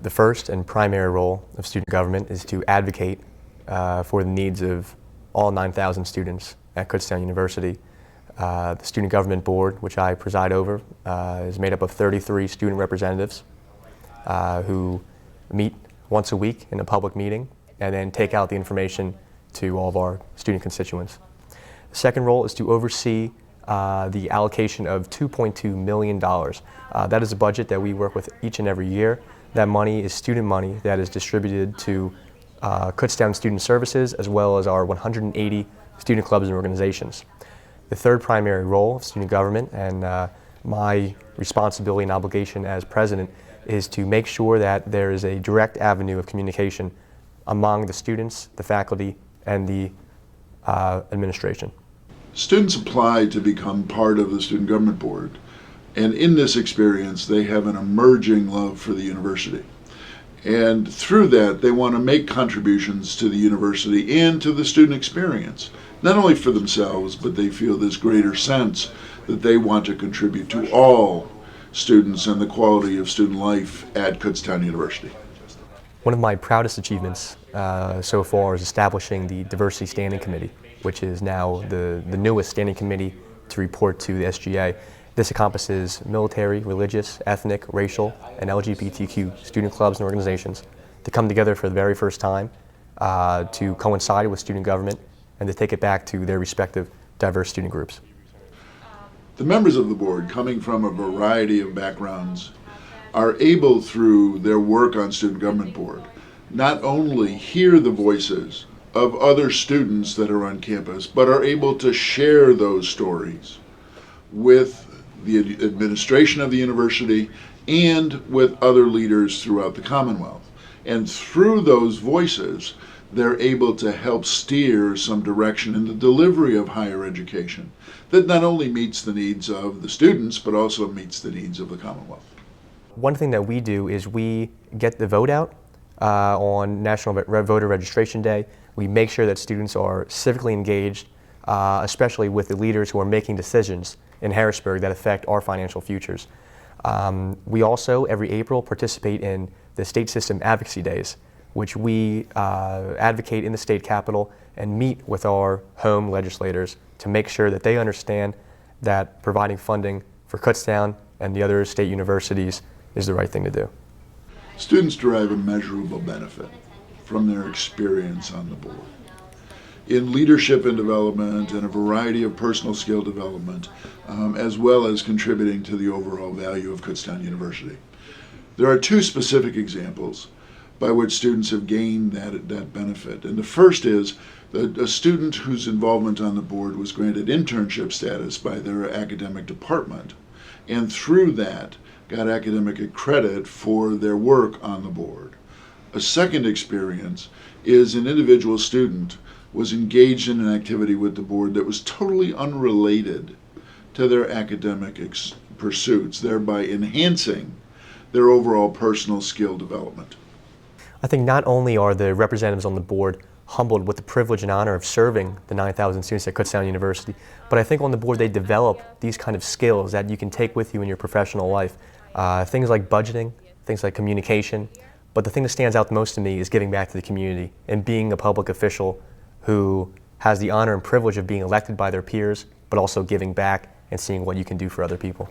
The first and primary role of student government is to advocate for the needs of all 9,000 students at Kutztown University. The Student Government Board, which I preside over, is made up of 33 student representatives who meet once a week in a public meeting and then take out the information to all of our student constituents. The second role is to oversee the allocation of $2.2 million. That is a budget that we work with each and every year. That money is student money that is distributed to Kutztown Student Services as well as our 180 student clubs and organizations. The third primary role of student government and my responsibility and obligation as president is to make sure that there is a direct avenue of communication among the students, the faculty, and the administration. Students apply to become part of the Student Government Board, and in this experience they have an emerging love for the university. And through that they want to make contributions to the university and to the student experience, not only for themselves, but they feel this greater sense that they want to contribute to all students and the quality of student life at Kutztown University. One of my proudest achievements so far is establishing the Diversity Standing Committee, which is now the newest standing committee to report to the SGA. This encompasses military, religious, ethnic, racial, and LGBTQ student clubs and organizations to come together for the very first time to coincide with student government and to take it back to their respective diverse student groups. The members of the board, coming from a variety of backgrounds, are able, through their work on Student Government Board, not only hear the voices of other students that are on campus, but are able to share those stories with the administration of the university and with other leaders throughout the Commonwealth. And through those voices, they're able to help steer some direction in the delivery of higher education that not only meets the needs of the students, but also meets the needs of the Commonwealth. One thing that we do is we get the vote out on National Voter Registration Day. We make sure that students are civically engaged, especially with the leaders who are making decisions in Harrisburg that affect our financial futures. We also, every April, participate in the State System Advocacy Days, which we advocate in the state capitol and meet with our home legislators to make sure that they understand that providing funding for Kutztown and the other state universities is the right thing to do. Students derive immeasurable benefit from their experience on the board in leadership and development and a variety of personal skill development, as well as contributing to the overall value of Kutztown University. There are two specific examples by which students have gained that benefit. And the first is that a student whose involvement on the board was granted internship status by their academic department, and through that got academic credit for their work on the board. A second experience is an individual student was engaged in an activity with the board that was totally unrelated to their academic pursuits, thereby enhancing their overall personal skill development. I think not only are the representatives on the board humbled with the privilege and honor of serving the 9,000 students at Kutztown University, but I think on the board they develop these kind of skills that you can take with you in your professional life. Things like budgeting, things like communication, but the thing that stands out the most to me is giving back to the community and being a public official who has the honor and privilege of being elected by their peers, but also giving back and seeing what you can do for other people.